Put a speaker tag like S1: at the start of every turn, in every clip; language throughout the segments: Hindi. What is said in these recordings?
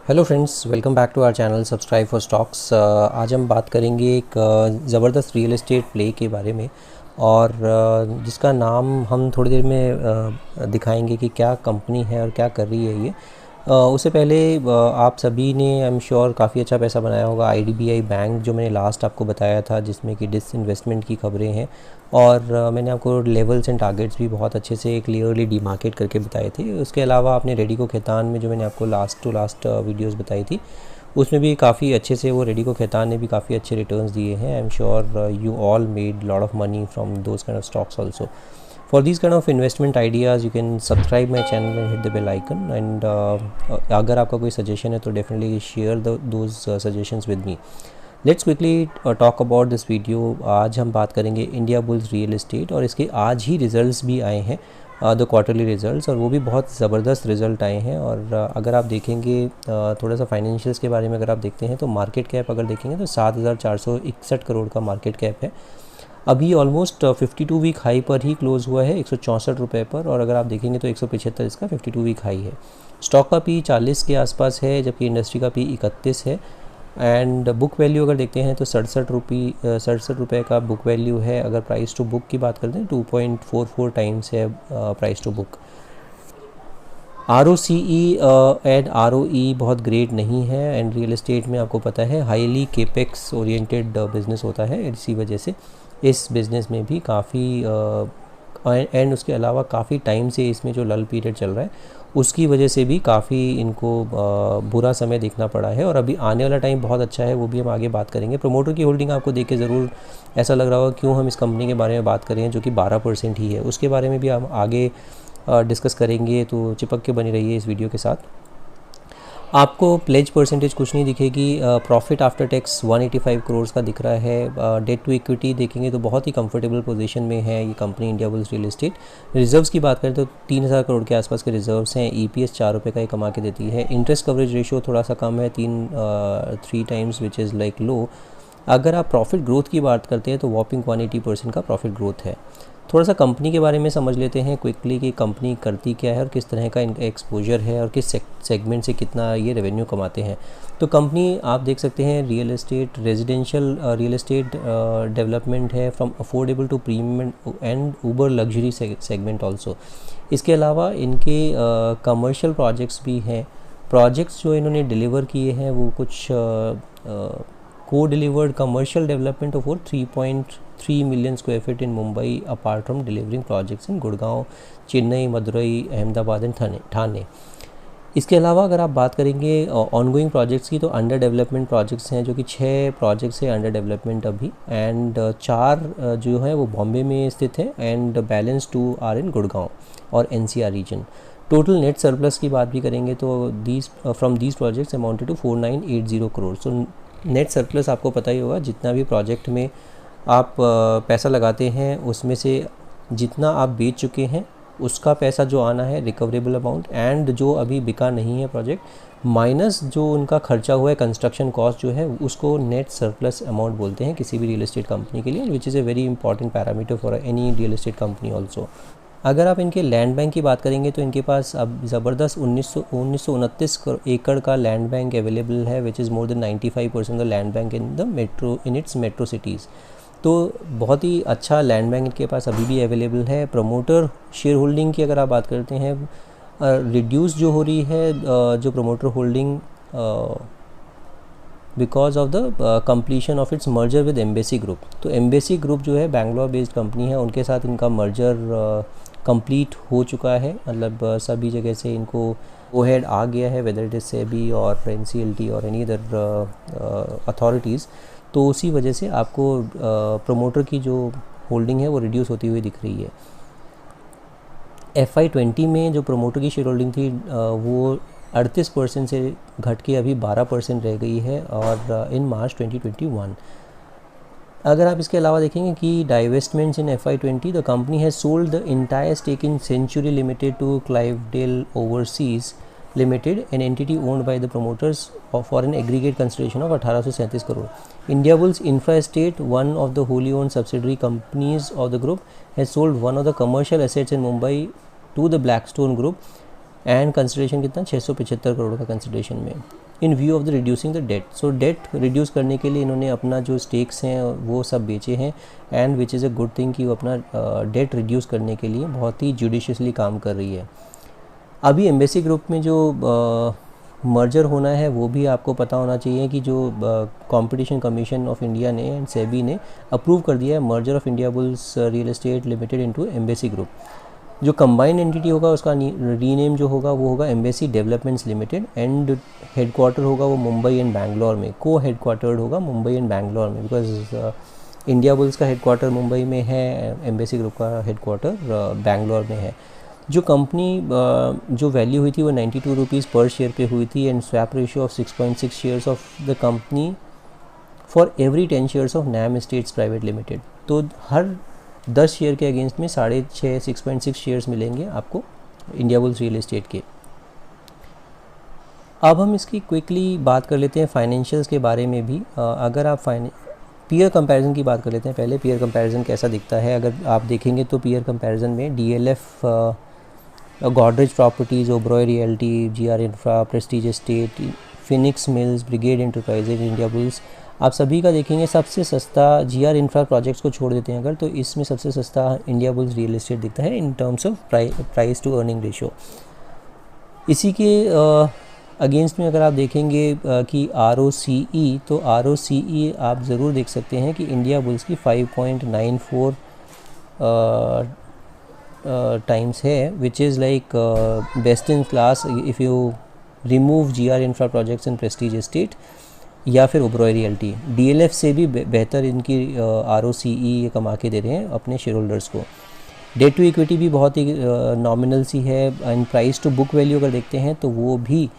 S1: Hello friends, welcome back to our channel subscribe for stocks. आज हम बात करेंगे एक ज़बरदस्त रियल एस्टेट प्ले के बारे में और जिसका नाम हम थोड़ी देर में दिखाएंगे कि क्या कंपनी है और क्या कर रही है ये। उससे पहले आप सभी ने आई एम श्योर काफ़ी अच्छा पैसा बनाया होगा। आईडीबीआई बैंक जो मैंने लास्ट आपको बताया था, जिसमें कि डिसइन्वेस्टमेंट की खबरें हैं, और मैंने आपको लेवल्स एंड टारगेट्स भी बहुत अच्छे से क्लियरली डिमार्केट करके बताए थे। उसके अलावा आपने रेडिको खैतान में जो मैंने आपको लास्ट टू लास्ट वीडियोस बताई थी, उसमें भी काफ़ी अच्छे से वो रेडिको खैतान ने भी काफ़ी अच्छे रिटर्न्स दिए हैं। I am sure you all made lot of money from those kind of stocks also. For these kind of investment ideas you can subscribe my channel and hit the bell icon, and अगर आपका कोई सजेशन है तो definitely share those suggestions with me. Let's quickly talk about this video. आज हम बात करेंगे इंडिया बुल्स रियल एस्टेट, और इसके आज ही रिज़ल्ट्स भी आए हैं, द क्वार्टरली रिज़ल्ट्स, और वो भी बहुत ज़बरदस्त रिज़ल्ट आए हैं। और अगर आप देखेंगे थोड़ा सा फाइनेंशियल्स के बारे में अगर आप देखते हैं तो मार्केट कैप अगर देखेंगे तो 7,461 करोड़ का मार्केट कैप है। अभी ऑलमोस्ट 52 वीक हाई पर ही क्लोज़ हुआ है 164 रुपये पर, और अगर आप देखेंगे तो 175 इसका 52 वीक हाई है। स्टॉक का पी 40 के आसपास है, जबकि इंडस्ट्री का पी 31 है। एंड बुक वैल्यू अगर देखते हैं तो 67 रुपये का बुक वैल्यू है। अगर प्राइस टू बुक की बात करते हैं 2.44 टाइम्स है price to book. ROCE and ROE बहुत ग्रेट नहीं है, एंड रियल एस्टेट में आपको पता है हाईली केपेक्स ओरिएंटेड बिज़नेस होता है, इसी वजह से इस बिज़नेस में भी काफ़ी एंड उसके अलावा काफ़ी टाइम से इसमें जो लल पीरियड चल रहा है उसकी वजह से भी काफ़ी इनको बुरा समय देखना पड़ा है। और अभी आने वाला टाइम बहुत अच्छा है, वो भी हम आगे बात करेंगे। प्रमोटर की होल्डिंग आपको देख के ज़रूर ऐसा लग रहा होगा क्यों हम इस कंपनी के बारे में बात करें जो कि 12% ही है, उसके बारे में भी हम आगे डिस्कस करेंगे, तो चिपक के बनी रहिए इस वीडियो के साथ। आपको प्लेज परसेंटेज कुछ नहीं दिखेगी। प्रॉफिट आफ्टर टैक्स 185 करोड़ का दिख रहा है। डेट टू इक्विटी देखेंगे तो बहुत ही कंफर्टेबल पोजीशन में है ये company India bulls real estate. Reserves की बात करें तो 3,000 करोड़ के आसपास के रिजर्व्स हैं। EPS 4 रुपये का ही कमा के देती है। इंटरेस्ट कवरेज रेशियो थोड़ा सा कम है, 3 times, which is like low. अगर आप प्रॉफिट ग्रोथ की बात करते हैं तो वॉपिंग 180% का प्रॉफिट ग्रोथ है। थोड़ा सा कंपनी के बारे में समझ लेते हैं क्विकली कि कंपनी करती क्या है और किस तरह का इनका एक्सपोजर है और किस सेगमेंट से कितना ये रेवेन्यू कमाते हैं। तो कंपनी आप देख सकते हैं real estate, residential real estate development है, from affordable to premium and uber luxury segment also. इसके अलावा इनके कमर्शियल प्रोजेक्ट्स भी हैं। प्रोजेक्ट्स जो इन्होंने डिलीवर किए हैं वो कुछ co-delivered commercial development of over 3.3 million square feet in Mumbai, apart from delivering projects in Gurgaon, Chennai, Madurai, Ahmedabad and Thane. इसके अलावा अगर आप बात करेंगे ऑनगोइंग प्रोजेक्ट्स की, तो अंडर डेवलपमेंट प्रोजेक्ट्स हैं, जो कि 6 प्रोजेक्ट्स हैं अंडर डेवलपमेंट अभी, एंड 4 जो है वो बॉम्बे में स्थित है, and balance 2 are in Gurgaon और NCR region. Total net surplus की बात भी करेंगे तो from these projects amounted to 4980 crore. So net surplus आपको पता ही होगा, जितना भी प्रोजेक्ट में आप पैसा लगाते हैं उसमें से जितना आप बेच चुके हैं उसका पैसा जो आना है रिकवरेबल अमाउंट, एंड जो अभी बिका नहीं है प्रोजेक्ट माइनस जो उनका खर्चा हुआ है कंस्ट्रक्शन कॉस्ट जो है, उसको नेट सरप्लस अमाउंट बोलते हैं किसी भी रियल एस्टेट कंपनी के लिए, which is a very important parameter for any real estate company also. अगर आप इनके लैंड बैंक की बात करेंगे तो इनके पास अब ज़बरदस्त 1929 एकड़ का लैंड बैंक अवेलेबल है, which is more than 95% the land bank in its metro cities. तो बहुत ही अच्छा लैंड बैंक इनके पास अभी भी अवेलेबल है। प्रमोटर शेयर होल्डिंग की अगर आप बात करते हैं, रिड्यूस जो हो रही है जो promoter holding because of the completion of its merger with embassy group. तो एम्बेसी ग्रुप जो है बैंगलोर बेस्ड कंपनी है, उनके साथ इनका मर्जर कंप्लीट हो चुका है, मतलब सभी जगह से इनको ओहेड आ गया है, वेदर इट इज सेबी और NCLT और एनी अदर अथॉरिटीज़। तो उसी वजह से आपको प्रमोटर की जो होल्डिंग है वो रिड्यूस होती हुई दिख रही है। FY20 में जो प्रमोटर की शेयर होल्डिंग थी वो 38% से घट के अभी 12% रह गई है, और इन मार्च 2021। अगर आप इसके अलावा देखेंगे कि divestments in FY20, the company has sold the entire stake in century limited to Clivedale overseas limited, an entity owned by the promoters for an aggregate consideration of 1837 crore. Indiabulls infra estate, one of the wholly owned subsidiary companies of the group, has sold one of the commercial assets in Mumbai to the Blackstone group, and consideration कितना 675 करोड़ का कंसिडरेशन में। इन view of the reducing the debt. So debt reduce करने के लिए इन्होंने अपना जो स्टेक्स हैं वो सब बेचे हैं, and which is a good thing कि वो अपना डेट रिड्यूस करने के लिए बहुत ही जुडिशियसली काम कर रही है। अभी एम्बेसी ग्रुप में जो मर्जर होना है वो भी आपको पता होना चाहिए कि जो कंपटीशन कमीशन ऑफ इंडिया ने एंड सेबी ने अप्रूव कर दिया है merger of India bulls real estate limited into embassy group. जो कंबाइंड एंटिटी होगा उसका रीनेम जो होगा वो होगा embassy developments limited, and headquarter होगा वो मुंबई एंड बैंगलोर में, को हेडक्वार्टर्ड होगा मुंबई एंड बैंगलोर में, बिकॉज इंडिया बुल्स का हेडक्वार्टर मुंबई में है, एम्बेसी ग्रुप का हेडक्वार्टर बैंगलोर में है। जो कंपनी जो वैल्यू हुई थी वो 92 रुपीज़ पर शेयर पे हुई थी, and swap ratio of 6.6 shares of the company for every 10 shares of Nam Estates Private Limited. तो हर 10 शेयर के अगेंस्ट में 6.6 शेयर्स मिलेंगे आपको इंडिया बुल्स रियल एस्टेट के। अब हम इसकी क्विकली बात कर लेते हैं फाइनेंशियल्स के बारे में भी। अगर आप पीयर कंपैरिजन की बात कर लेते हैं पहले। पीयर कंपैरिजन कैसा दिखता है अगर आप देखेंगे तो पीयर कंपैरिजन में DLF, Godrej Properties, Oberoi Realty, GR Infra, Prestige Estate, Phoenix Mills, Brigade Enterprises, India Bulls, आप सभी का देखेंगे सबसे सस्ता जीआर इंफ्रा प्रोजेक्ट्स को छोड़ देते हैं अगर, तो इसमें सबसे सस्ता इंडिया बुल्स रियल एस्टेट दिखता है in terms of price to earning ratio. इसी के अगेंस्ट में अगर आप देखेंगे कि ROCE, तो ROCE आप ज़रूर देख सकते हैं कि इंडिया बुल्स की 5.94 टाइम्स है, which is like best in class if you remove GR Infra projects in Prestige Estate या फिर ओबरॉय रियल्टी। डीएलएफ से भी बेहतर इनकी ROCE कमा के दे रहे हैं अपने शेयर होल्डर्स को। डेट टू इक्विटी भी बहुत ही नॉमिनल सी है, and price to book value अगर देखते हैं तो वो भी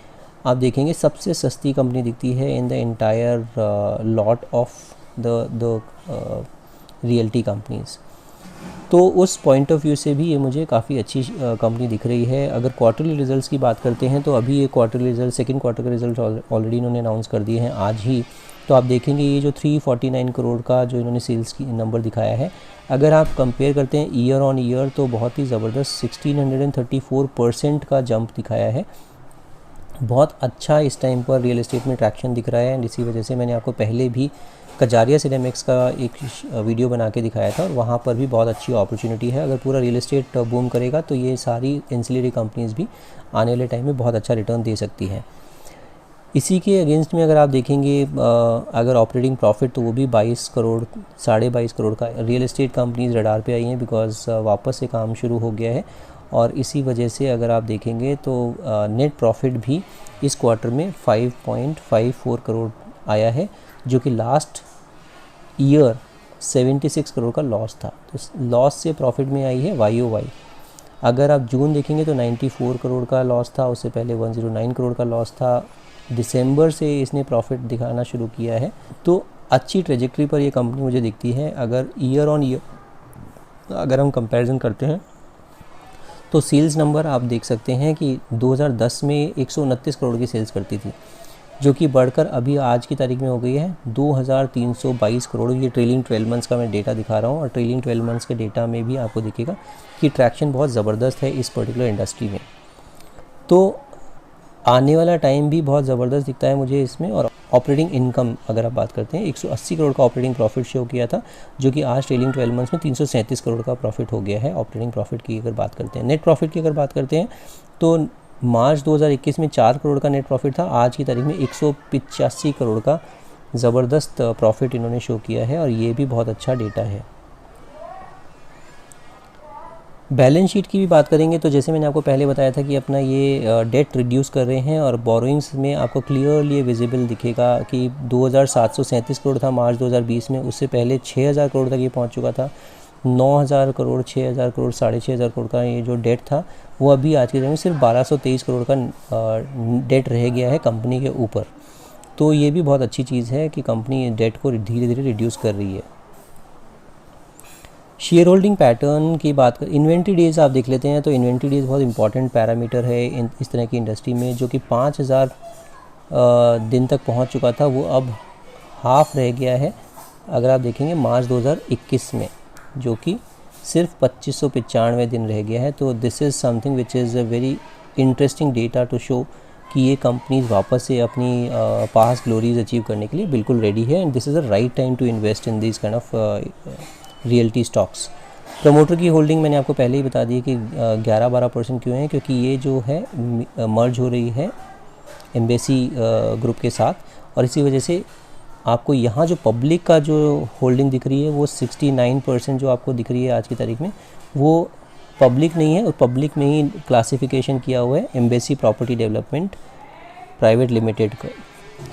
S1: आप देखेंगे सबसे सस्ती कंपनी दिखती है in the entire lot of the realty companies. तो उस पॉइंट ऑफ व्यू से भी ये मुझे काफ़ी अच्छी कंपनी दिख रही है। अगर क्वार्टरली रिजल्ट्स की बात करते हैं तो अभी ये क्वार्टरली रिजल्ट, सेकंड क्वार्टर के रिजल्ट ऑलरेडी इन्होंने अनाउंस कर दिए हैं आज ही। तो आप देखेंगे ये जो 349 करोड़ का जो इन्होंने सेल्स की नंबर दिखाया है, अगर आप कंपेयर करते हैं ईयर ऑन ईयर तो बहुत ही ज़बरदस्त 1634% का जंप दिखाया है। बहुत अच्छा इस टाइम पर रियल एस्टेट में ट्रैक्शन दिख रहा है, एंड इसी वजह से मैंने आपको पहले भी कजारिया सिनेमैक्स का एक वीडियो बना के दिखाया था, और वहाँ पर भी बहुत अच्छी अपॉर्चुनिटी है। अगर पूरा रियल एस्टेट बूम करेगा तो ये सारी एंसिलरी कंपनीज़ भी आने वाले टाइम में बहुत अच्छा रिटर्न दे सकती हैं। इसी के अगेंस्ट में अगर आप देखेंगे अगर ऑपरेटिंग प्रॉफिट, तो वो भी 22 करोड़ 22.5 करोड़ का रियल एस्टेट कंपनीज रडार पे आई हैं, बिकॉज वापस से काम शुरू हो गया है। और इसी वजह से अगर आप देखेंगे तो नेट प्रॉफिट भी इस क्वार्टर में 5.54 करोड़ आया है, जो कि लास्ट ईयर 76 करोड़ का लॉस था। तो लॉस से प्रॉफिट में आई है YOY। अगर आप जून देखेंगे तो 94 करोड़ का लॉस था, उससे पहले 109 करोड़ का लॉस था। दिसंबर से इसने प्रॉफिट दिखाना शुरू किया है, तो अच्छी ट्रेजेक्ट्री पर ये कंपनी मुझे दिखती है। अगर ईयर ऑन ईयर अगर हम कंपैरिजन करते हैं तो सेल्स नंबर आप देख सकते हैं कि 2010 में 129 करोड़ की सेल्स करती थी, जो कि बढ़कर अभी आज की तारीख में हो गई है 2322 करोड़। ये ट्रेलिंग 12 मंथ्स का मैं डेटा दिखा रहा हूँ, और ट्रेलिंग 12 मंथ्स के डेटा में भी आपको दिखेगा कि ट्रैक्शन बहुत ज़बरदस्त है इस पर्टिकुलर इंडस्ट्री में। तो आने वाला टाइम भी बहुत ज़बरदस्त दिखता है मुझे इसमें। और ऑपरेटिंग इनकम अगर आप बात करते हैं 180 करोड़ का ऑपरेटिंग प्रॉफिट शो किया था, जो कि आज ट्रेलिंग 12 मंथ्स में 337 करोड़ का प्रॉफिट हो गया है ऑपरेटिंग प्रॉफिट की अगर बात करते हैं। नेट प्रॉफिट की अगर बात करते हैं तो मार्च 2021 में 4 करोड़ का नेट प्रॉफिट था, आज की तारीख में 185 करोड़ का ज़बरदस्त प्रॉफिट इन्होंने शो किया है, और ये भी बहुत अच्छा डेटा है। बैलेंस शीट की भी बात करेंगे तो जैसे मैंने आपको पहले बताया था कि अपना ये डेट रिड्यूस कर रहे हैं, और बोरोइंग्स में आपको क्लियरली विजिबल दिखेगा कि 2737 करोड़ था मार्च 2020 में, उससे पहले 6000 करोड़ तक ये पहुंच चुका था। 9000 करोड़, 6000 करोड़, 6500 करोड़ का ये जो डेट था वो अभी आज के दिन में सिर्फ 1223 करोड़ का डेट रह गया है कंपनी के ऊपर। तो ये भी बहुत अच्छी चीज़ है कि कंपनी डेट को धीरे धीरे रिड्यूस कर रही है। शेयर होल्डिंग पैटर्न की बात कर, इन्वेंट्री डेज़ आप देख लेते हैं तो इन्वेंट्री डेज़ बहुत इंपॉर्टेंट पैरामीटर है इस तरह की इंडस्ट्री में, जो कि 5000 दिन तक पहुंच चुका था, वो अब हाफ रह गया है अगर आप देखेंगे मार्च 2021 में, जो कि सिर्फ 2595 दिन रह गया है। तो this is something which is a very interesting data to show कि ये कंपनीज वापस से अपनी पास्ट ग्लोरीज अचीव करने के लिए बिल्कुल रेडी है and this is the right time to invest in this kind of realty stocks. Promoter की होल्डिंग मैंने आपको पहले ही बता दी कि 11-12% क्यों है, क्योंकि ये जो है मर्ज हो रही है एम्बेसी ग्रुप के साथ, और इसी वजह से आपको यहाँ जो पब्लिक का जो होल्डिंग दिख रही है वो 69% जो आपको दिख रही है आज की तारीख में, वो पब्लिक नहीं है, और पब्लिक में ही क्लासिफिकेशन किया हुआ है embassy property development private limited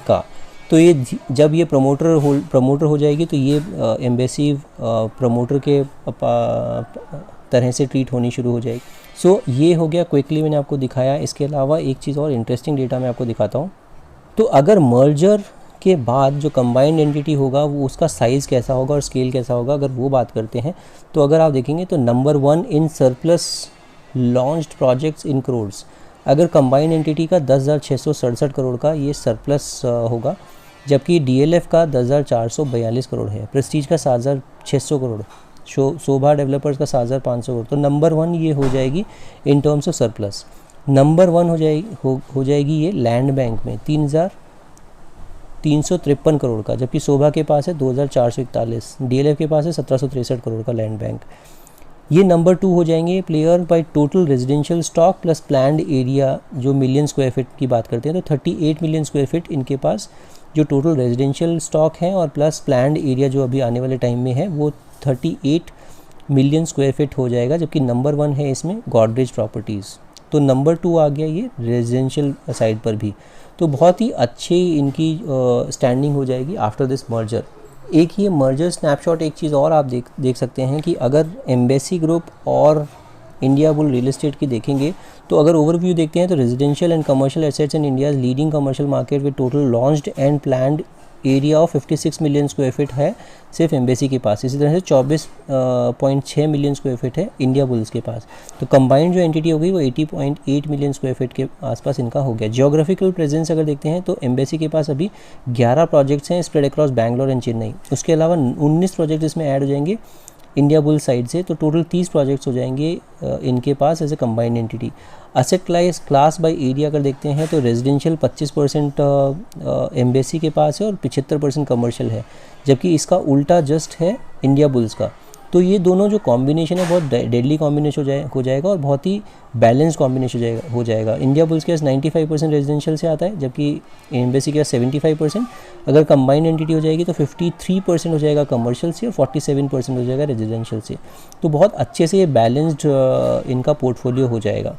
S1: का। तो ये जब ये प्रमोटर हो जाएगी तो ये एम्बेसी प्रमोटर के तरह से ट्रीट होनी शुरू हो जाएगी। सो ये हो गया, क्विकली मैंने आपको दिखाया। इसके अलावा एक चीज़ और इंटरेस्टिंग डेटा मैं आपको दिखाता हूँ। तो अगर मर्जर के बाद जो कंबाइंड एंटिटी होगा वो उसका साइज़ कैसा होगा और स्केल कैसा होगा, अगर वो बात करते हैं तो अगर आप देखेंगे तो number 1 in surplus launched projects in crores. अगर कंबाइंड एंटिटी का 10,667 करोड़ का ये सरप्लस होगा, जबकि डीएलएफ का 10,442 करोड़ है, प्रेस्टीज का 7,600 करोड़, शोभा डेवलपर्स का 7,500 करोड़। तो नंबर 1 ये हो जाएगी इन टर्म्स ऑफ सरप्लस। नंबर 1 हो जाएगी ये लैंड बैंक में 3,353 करोड़ का, जबकि शोभा के पास है 2,441, डीएलएफ के पास है 1,763 करोड़ का लैंड बैंक। ये नंबर 2 हो जाएंगे player by total residential stock plus planned area, जो मिलियन स्क्वायर फीट की बात करते हैं तो 38 मिलियन स्क्वायर फीट इनके पास जो टोटल रेजिडेंशियल स्टॉक है, और प्लस प्लान्ड एरिया जो अभी आने वाले टाइम में है वो 38 मिलियन स्क्वायर फीट हो जाएगा। जबकि नंबर 1 है इसमें गॉडरेज प्रॉपर्टीज़। तो नंबर 2 आ गया ये रेजिडेंशियल साइड पर भी। तो बहुत ही अच्छी इनकी स्टैंडिंग हो जाएगी आफ्टर दिस मर्जर। एक ये मर्जर स्नैपशॉट, एक चीज़ और आप देख सकते हैं कि अगर एम्बेसी ग्रुप और इंडिया बुल रियल एस्टेट की देखेंगे तो अगर ओवरव्यू देखते हैं तो residential and commercial assets in India leading commercial market with total launched and planned area of 56 million square feet है सिर्फ एम्बेसी के पास। इसी तरह से 24.6 मिलियन स्क्वायर फीट है इंडिया बुल्स के पास। तो कंबाइंड जो एंटिटी हो गई वो 80.8 मिलियन स्क्वायर फीट के आसपास इनका हो गया। जियोग्राफिकल प्रेजेंस अगर देखते हैं तो एम्बेसी के पास अभी 11 प्रोजेक्ट्स हैं spread across Bangalore and Chennai. उसके अलावा 19 प्रोजेक्ट इसमें ऐड हो जाएंगे इंडिया बुल साइड से, तो टोटल 30 प्रोजेक्ट्स हो जाएंगे इनके पास as a combined entity. Asset class by area अगर देखते हैं तो रेजिडेंशियल 25% एम्बेसी के पास है और 75% कमर्शियल है, जबकि इसका उल्टा जस्ट है इंडिया बुल्स का। तो ये दोनों जो कॉम्बिनेशन है बहुत डेडली कॉम्बिनेशन हो जाएगा और बहुत ही बैलेंस कॉम्बिनेशन हो जाएगा। इंडिया बुल्स के पास 95% रेजिडेंशियल से आता है, जबकि एम्बेसी के पास 75%। अगर कंबाइंड एंटिटी हो जाएगी तो 53% हो जाएगा कमर्शियल से और 47% हो जाएगा रेजिडेंशियल से। तो बहुत अच्छे से ये बैलेंस्ड इनका पोर्टफोलियो हो जाएगा।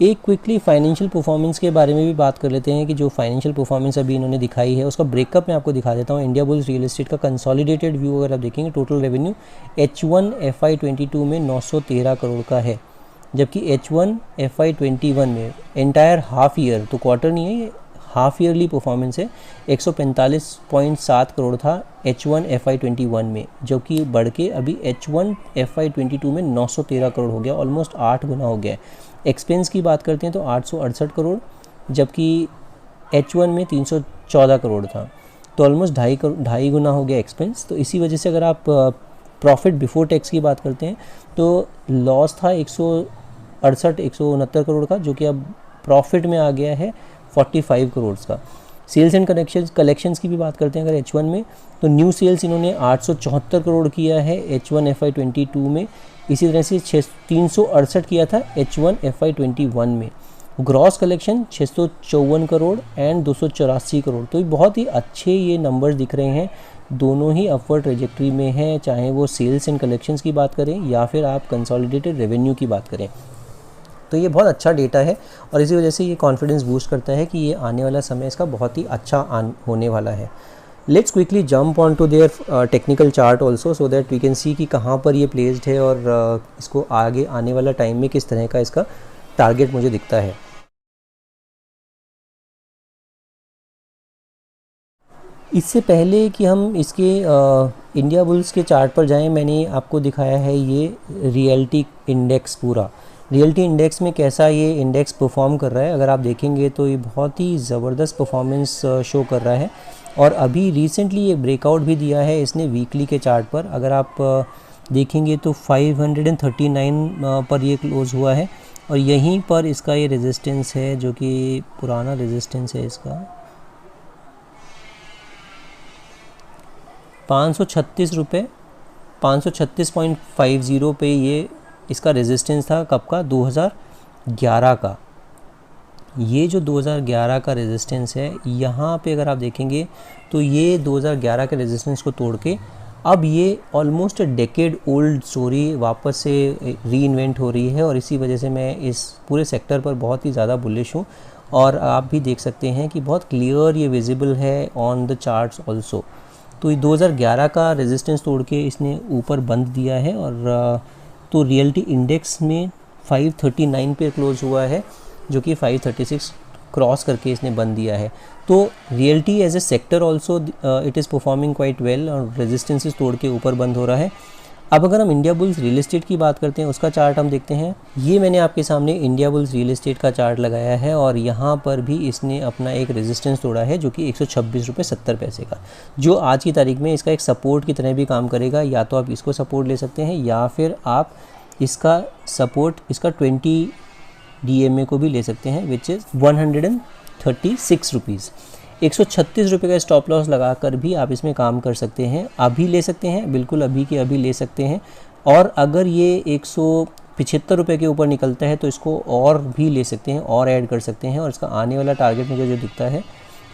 S1: एक क्विकली फाइनेंशियल परफॉर्मेंस के बारे में भी बात कर लेते हैं कि जो फाइनेंशियल परफॉर्मेंस अभी इन्होंने दिखाई है उसका ब्रेकअप मैं आपको दिखा देता हूँ। इंडिया बुल्स रियल एस्टेट का कंसोलिडेटेड व्यू अगर आप देखेंगे, टोटल रेवेन्यू H1 FY22 में 913 करोड़ का है, जबकि H1 FY21 में एंटायर हाफ ईयर, तो क्वार्टर नहीं है ये, हाफ ईयरली परफॉर्मेंस है 145.7 करोड़ था H1 FY21 में, जो कि बढ़ के अभी H1 FY22 में 913 करोड़ हो गया, ऑलमोस्ट 8 गुना हो गया है। एक्सपेंस की बात करते हैं तो 868 करोड़, जबकि H1 में 314 करोड़ था, तो ऑलमोस्ट 2.5 गुना हो गया एक्सपेंस। तो इसी वजह से अगर आप प्रॉफिट बिफोर टैक्स की बात करते हैं तो लॉस था 169 करोड़ का, जो कि अब प्रॉफिट में आ गया है 45 करोड़ का। सेल्स एंड कलेक्शंस की भी बात करते हैं अगर H1 में, तो न्यू सेल्स इन्होंने 874 करोड़ किया है H1 FY22 में, इसी तरह से 368 किया था H1 FY21 में। Gross collection 654 crore and 284 crore, तो बहुत ही अच्छे ये नंबर्स दिख रहे हैं, दोनों ही अपवर्ड ट्रेजेक्ट्री में हैं, चाहे वो सेल्स एंड कलेक्शंस की बात करें या फिर आप कंसोलिडेटेड रेवेन्यू की बात करें। तो ये बहुत अच्छा डेटा है और इसी वजह से ये कॉन्फिडेंस बूस्ट करता है कि ये आने वाला समय इसका बहुत ही अच्छा होने वाला है। Let's quickly jump on to their technical chart also, so that we can see कि कहाँ पर ये प्लेस्ड है और इसको आगे आने वाला टाइम में किस तरह का इसका टारगेट मुझे दिखता है। इससे पहले कि हम इसके इंडिया बुल्स के चार्ट पर जाएं, मैंने आपको दिखाया है ये रियल्टी इंडेक्स पूरा। रियल्टी इंडेक्स में कैसा ये इंडेक्स परफॉर्म कर रहा है, अगर आप देखेंगे तो ये बहुत ही ज़बरदस्त परफॉर्मेंस शो कर रहा है और अभी रिसेंटली ये ब्रेकआउट भी दिया है इसने वीकली के चार्ट पर। अगर आप देखेंगे तो 539 पर ये क्लोज़ हुआ है और यहीं पर इसका ये रेजिस्टेंस है जो कि पुराना रेजिस्टेंस है इसका 536 रुपये, 536.50 पे ये इसका रेजिस्टेंस था। कब का? 2011 का। ये जो 2011 का रेजिस्टेंस है, यहाँ पे अगर आप देखेंगे तो ये 2011 के रेजिस्टेंस को तोड़ के अब ये ऑलमोस्ट डेकेड ओल्ड स्टोरी वापस से री-इन्वेंट हो रही है, और इसी वजह से मैं इस पूरे सेक्टर पर बहुत ही ज़्यादा बुलिश हूँ। और आप भी देख सकते हैं कि बहुत क्लियर ये विजिबल है ऑन द चार्ट्स ऑल्सो। तो ये 2011 का रेजिस्टेंस तोड़ के इसने ऊपर बंद दिया है, और तो रियल्टी इंडेक्स में 539 पे क्लोज हुआ है, जो कि 536 क्रॉस करके इसने बंद दिया है। तो realty as a sector also it is performing quite well, और रेजिस्टेंसेस तोड़ के ऊपर बंद हो रहा है। अब अगर हम इंडिया बुल्स रियल एस्टेट की बात करते हैं, उसका चार्ट हम देखते हैं। ये मैंने आपके सामने इंडिया बुल्स रियल एस्टेट का चार्ट लगाया है, और यहाँ पर भी इसने अपना एक रेजिस्टेंस तोड़ा है जो कि 126 रुपये 70 पैसे का, जो आज की तारीख में इसका एक सपोर्ट की तरह भी काम करेगा। या तो आप इसको सपोर्ट ले सकते हैं, या फिर आप इसका सपोर्ट इसका 20 DMA को भी ले सकते हैं, विच इज़ 136 रुपीज़। 136 रुपये का स्टॉप लॉस लगाकर भी आप इसमें काम कर सकते हैं। अभी ले सकते हैं, बिल्कुल अभी के अभी ले सकते हैं। और अगर ये 175 रुपये के ऊपर निकलता है तो इसको और भी ले सकते हैं, और ऐड कर सकते हैं। और इसका आने वाला टारगेट मुझे जो दिखता है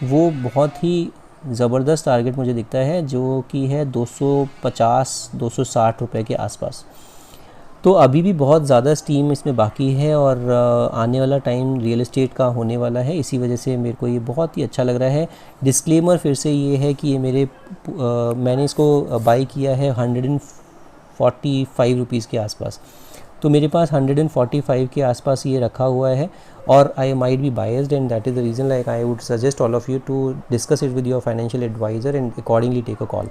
S1: वो बहुत ही ज़बरदस्त टारगेट मुझे दिखता है, जो कि है 250-260 रुपये के आसपास। तो अभी भी बहुत ज़्यादा स्टीम इसमें बाकी है, और आने वाला टाइम रियल एस्टेट का होने वाला है। इसी वजह से मेरे को ये बहुत ही अच्छा लग रहा है। डिस्क्लेमर फिर से ये है कि ये मैंने इसको बाई किया है 145 रुपीज़ के आसपास। तो मेरे पास 145 के आसपास ये रखा हुआ है, और I might be biased, and that is the reason like I would suggest all of you to discuss it with your financial advisor and accordingly take a call.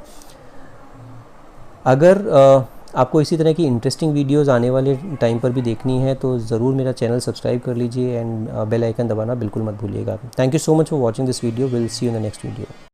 S1: अगर आपको इसी तरह की इंटरेस्टिंग वीडियोस आने वाले टाइम पर भी देखनी है तो ज़रूर मेरा चैनल सब्सक्राइब कर लीजिए, एंड बेल आइकन दबाना बिल्कुल मत भूलिएगा। Thank you so much for watching this video. Will see you in the next video.